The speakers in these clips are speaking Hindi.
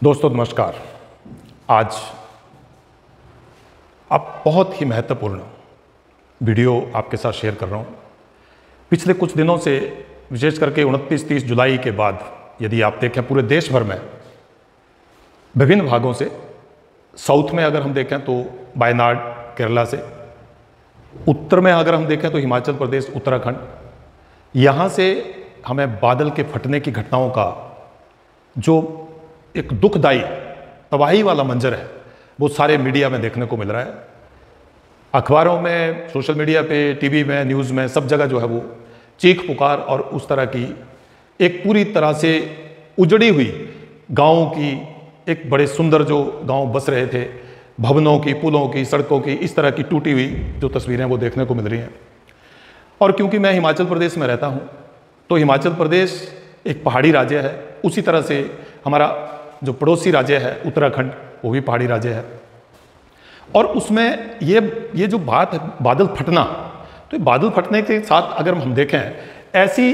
दोस्तों नमस्कार। आज आप बहुत ही महत्वपूर्ण वीडियो आपके साथ शेयर कर रहा हूँ। पिछले कुछ दिनों से विशेष करके 29-30 जुलाई के बाद यदि आप देखें पूरे देश भर में विभिन्न भागों से, साउथ में अगर हम देखें तो वायनाड केरला से, उत्तर में अगर हम देखें तो हिमाचल प्रदेश उत्तराखंड, यहाँ से हमें बादल के फटने की घटनाओं का जो एक दुखदाई तबाही वाला मंजर है वो सारे मीडिया में देखने को मिल रहा है। अखबारों में, सोशल मीडिया पे, टीवी में, न्यूज़ में, सब जगह जो है वो चीख पुकार और उस तरह की एक पूरी तरह से उजड़ी हुई गाँव की, एक बड़े सुंदर जो गांव बस रहे थे, भवनों की, पुलों की, सड़कों की, इस तरह की टूटी हुई जो तस्वीरें वो देखने को मिल रही हैं। और क्योंकि मैं हिमाचल प्रदेश में रहता हूँ तो हिमाचल प्रदेश एक पहाड़ी राज्य है, उसी तरह से हमारा जो पड़ोसी राज्य है उत्तराखंड वो भी पहाड़ी राज्य है। और उसमें ये जो बात है बादल फटना, तो बादल फटने के साथ अगर हम देखें ऐसी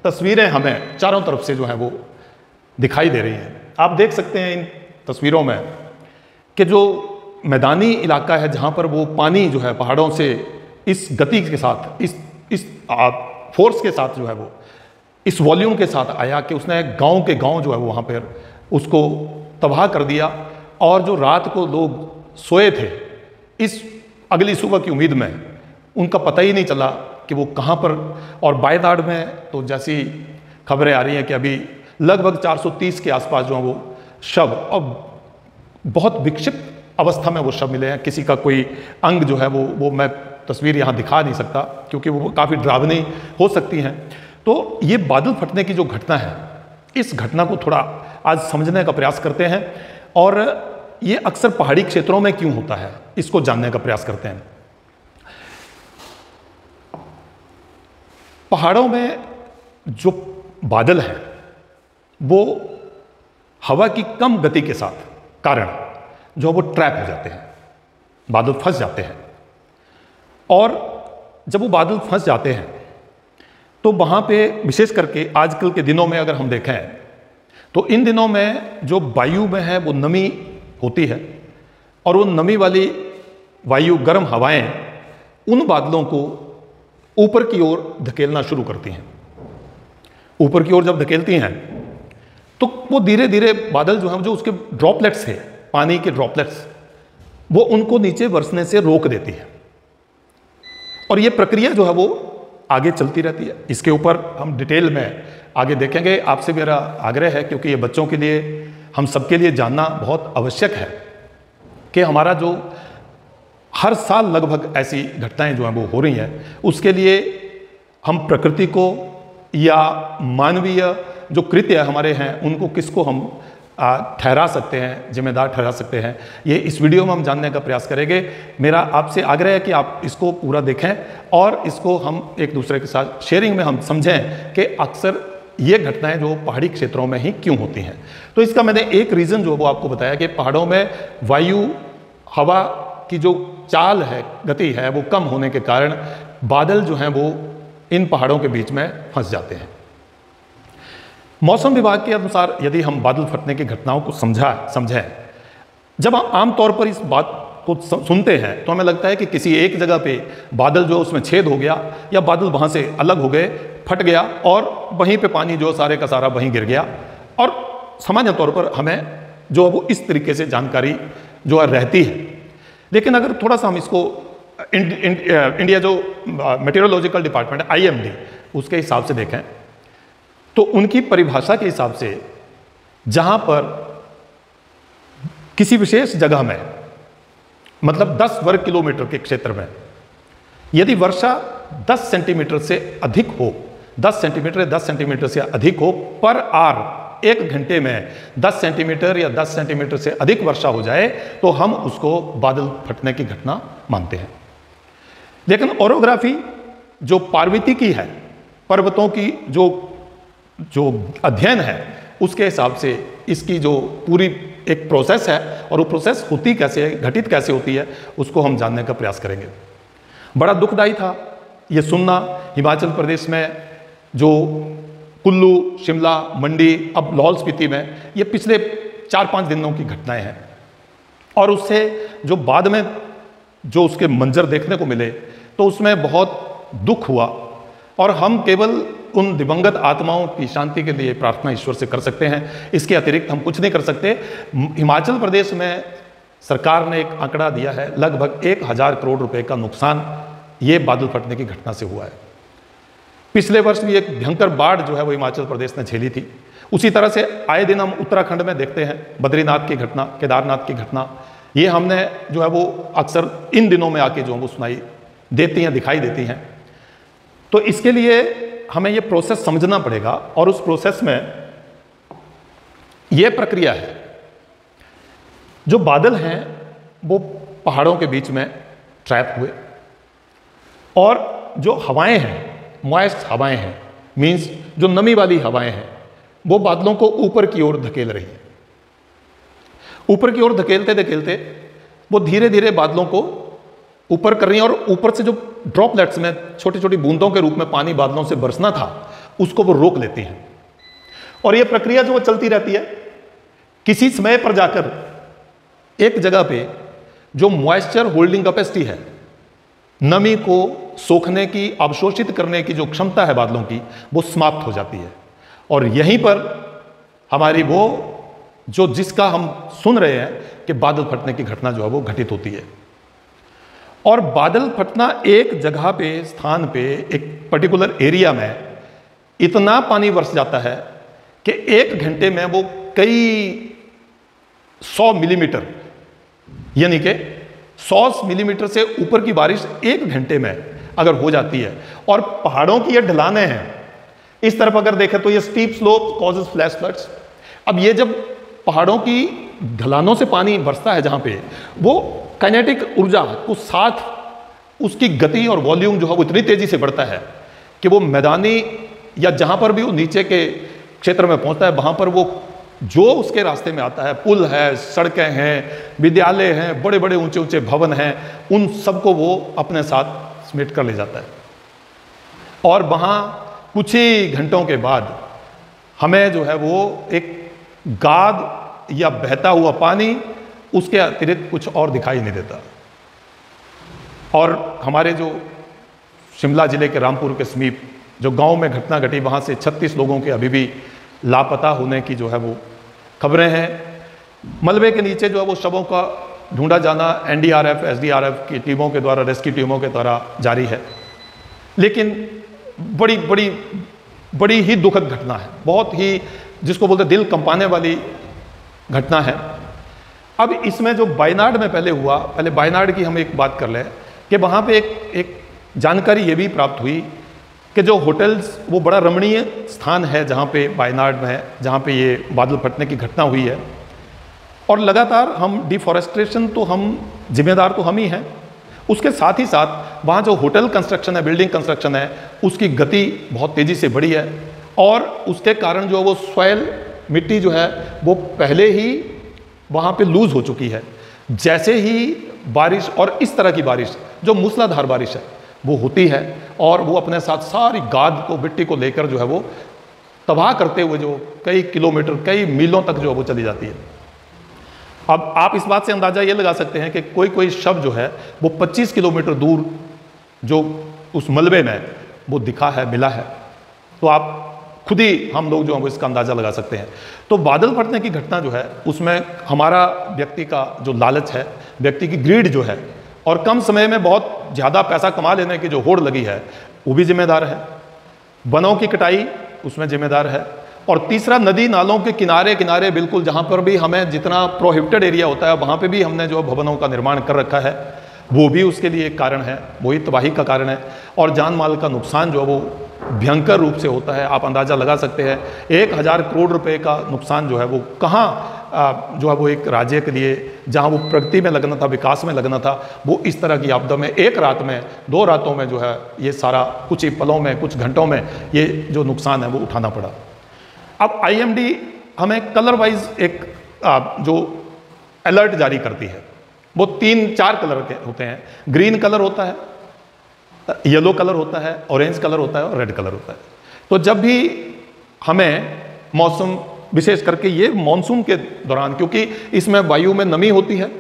तस्वीरें हमें चारों तरफ से जो है वो दिखाई दे रही हैं। आप देख सकते हैं इन तस्वीरों में कि जो मैदानी इलाका है जहाँ पर वो पानी जो है पहाड़ों से इस गति के साथ, इस फोर्स के साथ जो है वो इस वॉल्यूम के साथ आया कि उसने गांव के गांव जो है वो वहाँ पर उसको तबाह कर दिया। और जो रात को लोग सोए थे इस अगली सुबह की उम्मीद में, उनका पता ही नहीं चला कि वो कहाँ पर। और वायनाड में तो जैसी खबरें आ रही हैं कि अभी लगभग 430 के आसपास जो है वो शव, और बहुत विक्षिप्त अवस्था में वो शव मिले हैं। किसी का कोई अंग जो है वो मैं तस्वीर यहाँ दिखा नहीं सकता क्योंकि वो काफ़ी डरावनी हो सकती हैं। तो ये बादल फटने की जो घटना है, इस घटना को थोड़ा आज समझने का प्रयास करते हैं और ये अक्सर पहाड़ी क्षेत्रों में क्यों होता है इसको जानने का प्रयास करते हैं। पहाड़ों में जो बादल हैं वो हवा की कम गति के साथ कारण जो वो ट्रैप हो जाते हैं, बादल फंस जाते हैं। और जब वो बादल फंस जाते हैं तो वहाँ पे विशेष करके आजकल के दिनों में अगर हम देखें तो इन दिनों में जो वायु में है वो नमी होती है और वो नमी वाली वायु, गर्म हवाएं उन बादलों को ऊपर की ओर धकेलना शुरू करती हैं। ऊपर की ओर जब धकेलती हैं तो वो धीरे धीरे बादल जो है, जो उसके ड्रॉपलेट्स है, पानी के ड्रॉपलेट्स, वो उनको नीचे बरसने से रोक देती है। और ये प्रक्रिया जो है वो आगे चलती रहती है। इसके ऊपर हम डिटेल में आगे देखेंगे। आपसे मेरा आग्रह है, क्योंकि ये बच्चों के लिए, हम सबके लिए जानना बहुत आवश्यक है कि हमारा जो हर साल लगभग ऐसी घटनाएं जो हैं वो हो रही हैं, उसके लिए हम प्रकृति को या मानवीय जो कृत्य हमारे हैं उनको किसको हम ठहरा सकते हैं, जिम्मेदार ठहरा सकते हैं, ये इस वीडियो में हम जानने का प्रयास करेंगे। मेरा आपसे आग्रह है कि आप इसको पूरा देखें और इसको हम एक दूसरे के साथ शेयरिंग में हम समझें कि अक्सर ये घटनाएं जो पहाड़ी क्षेत्रों में ही क्यों होती हैं। तो इसका मैंने एक रीज़न जो वो आपको बताया कि पहाड़ों में वायु, हवा की जो चाल है, गति है, वो कम होने के कारण बादल जो हैं वो इन पहाड़ों के बीच में फंस जाते हैं। मौसम विभाग के अनुसार यदि हम बादल फटने की घटनाओं को समझें, जब हम आमतौर पर इस बात को सुनते हैं तो हमें लगता है कि किसी एक जगह पे बादल जो उसमें छेद हो गया या बादल वहाँ से अलग हो गए, फट गया और वहीं पे पानी जो सारे का सारा वहीं गिर गया। और सामान्य तौर पर हमें जो वो इस तरीके से जानकारी जो है रहती है। लेकिन अगर थोड़ा सा हम इसको इंडिया जो मेटेरोलॉजिकल डिपार्टमेंट है, IMD, उसके हिसाब से देखें तो उनकी परिभाषा के हिसाब से जहां पर किसी विशेष जगह में, मतलब 10 वर्ग किलोमीटर के क्षेत्र में यदि वर्षा 10 सेंटीमीटर से अधिक हो, 10 सेंटीमीटर या 10 सेंटीमीटर से अधिक हो पर आर, एक घंटे में 10 सेंटीमीटर या 10 सेंटीमीटर से अधिक वर्षा हो जाए तो हम उसको बादल फटने की घटना मानते हैं। लेकिन ओरोग्राफी जो पार्वतीकी है, पर्वतों की जो अध्ययन है, उसके हिसाब से इसकी जो पूरी एक प्रोसेस है और वो प्रोसेस होती कैसे है, घटित कैसे होती है, उसको हम जानने का प्रयास करेंगे। बड़ा दुखदाई था ये सुनना हिमाचल प्रदेश में जो कुल्लू, शिमला, मंडी, अब लाहौल स्पीति में ये पिछले 4-5 दिनों की घटनाएं हैं, और उससे जो बाद में जो उसके मंजर देखने को मिले तो उसमें बहुत दुख हुआ। और हम केवल उन दिवंगत आत्माओं की शांति के लिए प्रार्थना ईश्वर से कर सकते हैं, इसके अतिरिक्त हम कुछ नहीं कर सकते। हिमाचल प्रदेश में सरकार ने एक आंकड़ा दिया है, लगभग 1000 करोड़ रुपए का नुकसान ये बादल फटने की घटना से हुआ है। पिछले वर्ष भी एक भयंकर बाढ़ जो है वो हिमाचल प्रदेश ने झेली थी। उसी तरह से आए दिन हम उत्तराखंड में देखते हैं बद्रीनाथ की घटना, केदारनाथ की घटना, ये हमने जो है वो अक्सर इन दिनों में आके जो है वो सुनाई देती हैं, दिखाई देती हैं। तो इसके लिए हमें ये प्रोसेस समझना पड़ेगा, और उस प्रोसेस में ये प्रक्रिया है। जो बादल हैं वो पहाड़ों के बीच में ट्रैप हुए, और जो हवाएं हैं, मॉइस्ट हवाएं हैं, मीन्स जो नमी वाली हवाएं हैं, वो बादलों को ऊपर की ओर धकेल रही हैं। ऊपर की ओर धकेलते धकेलते वो धीरे धीरे बादलों को ऊपर कर रही हैं, और ऊपर से जो ड्रॉपलेट्स में छोटी छोटी बूंदों के रूप में पानी बादलों से बरसना था उसको वो रोक लेती हैं। और ये प्रक्रिया जो वो चलती रहती है, किसी समय पर जाकर एक जगह पे जो मॉइस्चर होल्डिंग कैपेसिटी है, नमी को सोखने की, अवशोषित करने की जो क्षमता है बादलों की, वो समाप्त हो जाती है। और यहीं पर हमारी वो जो जिसका हम सुन रहे हैं कि बादल फटने की घटना जो है वो घटित होती है। और बादल फटना एक जगह पे, स्थान पे, एक पर्टिकुलर एरिया में इतना पानी बरस जाता है कि 1 घंटे में वो कई 100 मिलीमीटर, यानी कि 100 मिलीमीटर से ऊपर की बारिश 1 घंटे में अगर हो जाती है। और पहाड़ों की ये ढलानें हैं, इस तरफ अगर देखें तो ये steep slope causes flash floods. अब ये जब पहाड़ों की ढलानों से पानी बरसता है जहां पे, वो काइनेटिक ऊर्जा को साथ उसकी गति और वॉल्यूम जो है वो इतनी तेजी से बढ़ता है कि वो मैदानी या जहां पर भी वो नीचे के क्षेत्र में पहुंचता है, वहां पर वो जो उसके रास्ते में आता है, पुल है, सड़कें हैं, विद्यालय हैं, बड़े बड़े ऊंचे ऊंचे भवन हैं, उन सबको वो अपने साथ समेट कर ले जाता है। और वहां कुछ ही घंटों के बाद हमें जो है वो एक गाद या बहता हुआ पानी, उसके अतिरिक्त कुछ और दिखाई नहीं देता। और हमारे जो शिमला जिले के रामपुर के समीप जो गांव में घटना घटी, वहां से 36 लोगों के अभी भी लापता होने की जो है वो खबरें हैं। मलबे के नीचे जो है वो शवों का ढूंढा जाना एनडीआरएफ, एसडीआरएफ की टीमों के द्वारा, रेस्क्यू टीमों के द्वारा जारी है। लेकिन बड़ी बड़ी बड़ी ही दुखद घटना है, बहुत ही जिसको बोलते दिल कंपाने वाली घटना है। अब इसमें जो वायनाड में पहले हुआ, पहले वायनाड की हम एक बात कर लें कि वहाँ पे एक जानकारी ये भी प्राप्त हुई कि जो होटल्स, वो बड़ा रमणीय स्थान है जहाँ पे वायनाड में, जहाँ पे ये बादल फटने की घटना हुई है। और लगातार हम डिफॉरेस्टेशन तो हम जिम्मेदार तो हम ही हैं, उसके साथ ही साथ वहाँ जो होटल कंस्ट्रक्शन है, बिल्डिंग कंस्ट्रक्शन है, उसकी गति बहुत तेज़ी से बढ़ी है। और उसके कारण जो वो सॉइल, मिट्टी जो है वो पहले ही वहाँ पे लूज हो चुकी है। जैसे ही बारिश, और इस तरह की बारिश जो मूसलाधार बारिश है वो होती है, और वो अपने साथ सारी गाद को, मिट्टी को लेकर जो है वो तबाह करते हुए जो कई किलोमीटर, कई मीलों तक जो है वो चली जाती है। अब आप इस बात से अंदाजा ये लगा सकते हैं कि कोई कोई शव जो है वो 25 किलोमीटर दूर जो उस मलबे में वो दिखा है, मिला है। तो आप खुद ही, हम लोग जो हैं वो इसका अंदाजा लगा सकते हैं। तो बादल फटने की घटना जो है उसमें हमारा व्यक्ति का जो लालच है, व्यक्ति की ग्रीड जो है, और कम समय में बहुत ज़्यादा पैसा कमा लेने की जो होड़ लगी है, वो भी जिम्मेदार है। वनों की कटाई उसमें जिम्मेदार है। और तीसरा, नदी नालों के किनारे किनारे बिल्कुल जहाँ पर भी हमें जितना प्रोहिबिटेड एरिया होता है वहाँ पे भी हमने जो भवनों का निर्माण कर रखा है, वो भी उसके लिए एक कारण है, वही तबाही का कारण है। और जान माल का नुकसान जो है वो भयंकर रूप से होता है। आप अंदाज़ा लगा सकते हैं 1000 करोड़ रुपए का नुकसान जो है वो कहाँ जो है वो एक राज्य के लिए, जहाँ वो प्रगति में लगना था, विकास में लगना था, वो इस तरह की आपदा में एक रात में, 2 रातों में जो है ये सारा, कुछ ही पलों में, कुछ घंटों में ये जो नुकसान है वो उठाना पड़ा। अब आईएमडी हमें कलर वाइज एक जो अलर्ट जारी करती है, वो 3-4 कलर के होते हैं। ग्रीन कलर होता है, येलो कलर होता है, ऑरेंज कलर होता है और रेड कलर होता है। तो जब भी हमें मौसम विशेष करके ये मानसून के दौरान, क्योंकि इसमें वायु में नमी होती है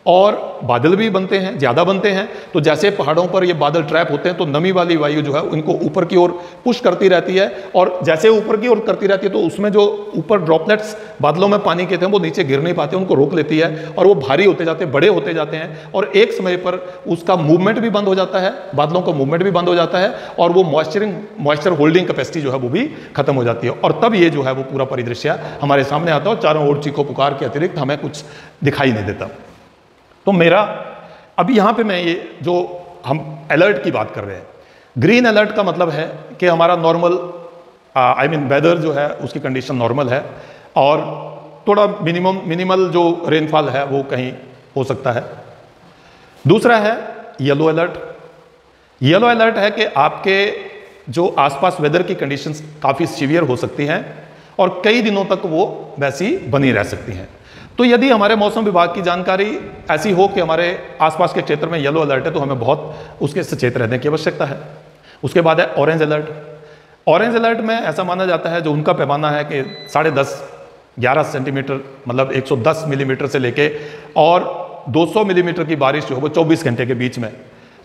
और बादल भी बनते हैं, ज़्यादा बनते हैं। तो जैसे पहाड़ों पर ये बादल ट्रैप होते हैं तो नमी वाली वायु जो है उनको ऊपर की ओर पुश करती रहती है, और जैसे ऊपर की ओर करती रहती है तो उसमें जो ऊपर ड्रॉपलेट्स बादलों में पानी के थे वो नीचे गिर नहीं पाते, उनको रोक लेती है और वो भारी होते जाते हैं, बड़े होते जाते हैं, और एक समय पर उसका मूवमेंट भी बंद हो जाता है, बादलों का मूवमेंट भी बंद हो जाता है, और वो मॉइस्चर होल्डिंग कैपेसिटी जो है वो भी खत्म हो जाती है, और तब ये जो है वो पूरा परिदृश्य हमारे सामने आता है और चारों ओर चीखो पुकार के अतिरिक्त हमें कुछ दिखाई नहीं देता। तो मेरा अभी यहाँ पे मैं ये जो हम अलर्ट की बात कर रहे हैं, ग्रीन अलर्ट का मतलब है कि हमारा नॉर्मल वेदर जो है उसकी कंडीशन नॉर्मल है और थोड़ा मिनिमल जो रेनफॉल है वो कहीं हो सकता है। दूसरा है येलो अलर्ट। येलो अलर्ट है कि आपके जो आसपास वेदर की कंडीशंस काफ़ी सीवियर हो सकती हैं और कई दिनों तक वो वैसी बनी रह सकती हैं। तो यदि हमारे मौसम विभाग की जानकारी ऐसी हो कि हमारे आसपास के क्षेत्र में येलो अलर्ट है तो हमें बहुत उसके सचेत रहने की आवश्यकता है। उसके बाद है ऑरेंज अलर्ट। ऑरेंज अलर्ट में ऐसा माना जाता है, जो उनका पैमाना है कि 10.5-11 सेंटीमीटर, मतलब 110 मिलीमीटर से लेके और 200 मिलीमीटर की बारिश जो है वो 24 घंटे के बीच में।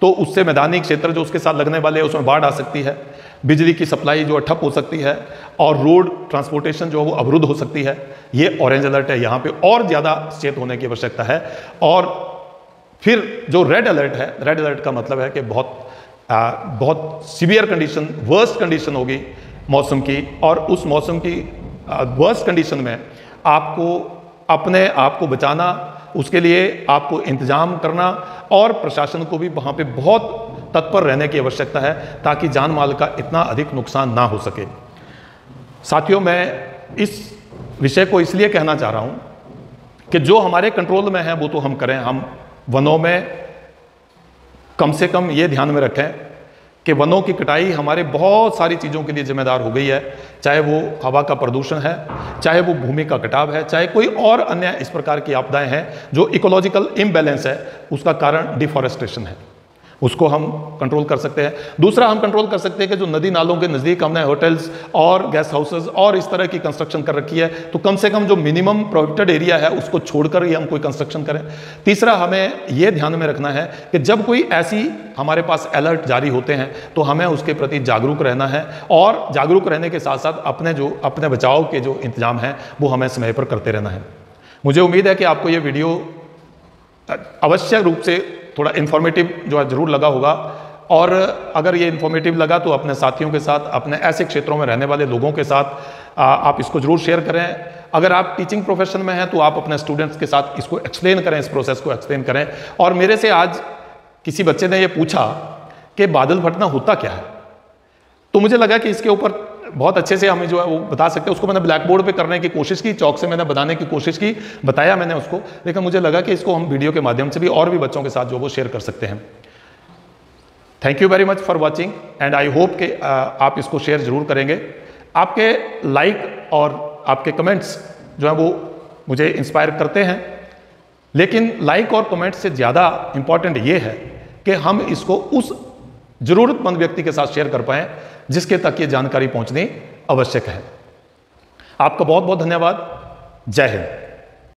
तो उससे मैदानी क्षेत्र जो उसके साथ लगने वाले हैं उसमें बाढ़ आ सकती है, बिजली की सप्लाई जो ठप हो सकती है और रोड ट्रांसपोर्टेशन जो है वो अवरुद्ध हो सकती है। ये ऑरेंज अलर्ट है, यहाँ पे और ज़्यादा सचेत होने की आवश्यकता है। और फिर जो रेड अलर्ट है, रेड अलर्ट का मतलब है कि बहुत सीवियर कंडीशन, वर्स्ट कंडीशन होगी मौसम की, और उस मौसम की वर्स्ट कंडीशन में आपको अपने आप को बचाना, उसके लिए आपको इंतजाम करना और प्रशासन को भी वहाँ पे बहुत तत्पर रहने की आवश्यकता है ताकि जान माल का इतना अधिक नुकसान ना हो सके। साथियों, मैं इस विषय को इसलिए कहना चाह रहा हूँ कि जो हमारे कंट्रोल में है वो तो हम करें। हम वनों में कम से कम ये ध्यान में रखें कि वनों की कटाई हमारे बहुत सारी चीज़ों के लिए जिम्मेदार हो गई है, चाहे वो हवा का प्रदूषण है, चाहे वो भूमि का कटाव है, चाहे कोई और अन्य इस प्रकार की आपदाएं हैं जो इकोलॉजिकल इम्बैलेंस है, उसका कारण डिफॉरेस्टेशन है, उसको हम कंट्रोल कर सकते हैं। दूसरा, हम कंट्रोल कर सकते हैं कि जो नदी नालों के नज़दीक हमने होटल्स और गेस्ट हाउसेस और इस तरह की कंस्ट्रक्शन कर रखी है, तो कम से कम जो मिनिमम प्रोटेक्टेड एरिया है उसको छोड़कर ही हम कोई कंस्ट्रक्शन करें। तीसरा, हमें यह ध्यान में रखना है कि जब कोई ऐसी हमारे पास अलर्ट जारी होते हैं तो हमें उसके प्रति जागरूक रहना है, और जागरूक रहने के साथ साथ अपने बचाव के जो इंतजाम हैं वो हमें समय पर करते रहना है। मुझे उम्मीद है कि आपको ये वीडियो अवश्य रूप से थोड़ा इन्फॉर्मेटिव जो है ज़रूर लगा होगा, और अगर ये इन्फॉर्मेटिव लगा तो अपने साथियों के साथ, अपने ऐसे क्षेत्रों में रहने वाले लोगों के साथ आप इसको ज़रूर शेयर करें। अगर आप टीचिंग प्रोफेशन में हैं तो आप अपने स्टूडेंट्स के साथ इसको एक्सप्लेन करें, इस प्रोसेस को एक्सप्लेन करें। और मेरे से आज किसी बच्चे ने ये पूछा कि बादल फटना होता क्या है, तो मुझे लगा कि इसके ऊपर बहुत अच्छे से हमें जो है वो बता सकते हैं। उसको मैंने ब्लैक बोर्ड पे करने की कोशिश की, चौक से मैंने बनाने की कोशिश की, बताया मैंने उसको, लेकिन मुझे लगा कि इसको हम वीडियो के माध्यम से भी और भी बच्चों के साथ जो वो शेयर कर सकते हैं। Thank you very much for watching and I hope कि आप इसको शेयर जरूर करेंगे। आपके लाइक और आपके कमेंट्स जो है वो मुझे इंस्पायर करते हैं, लेकिन लाइक और कमेंट से ज़्यादा इंपॉर्टेंट ये है कि हम इसको उस ज़रूरतमंद व्यक्ति के साथ शेयर कर पाएँ जिसके तक ये जानकारी पहुंचनी आवश्यक है। आपका बहुत बहुत धन्यवाद। जय हिंद।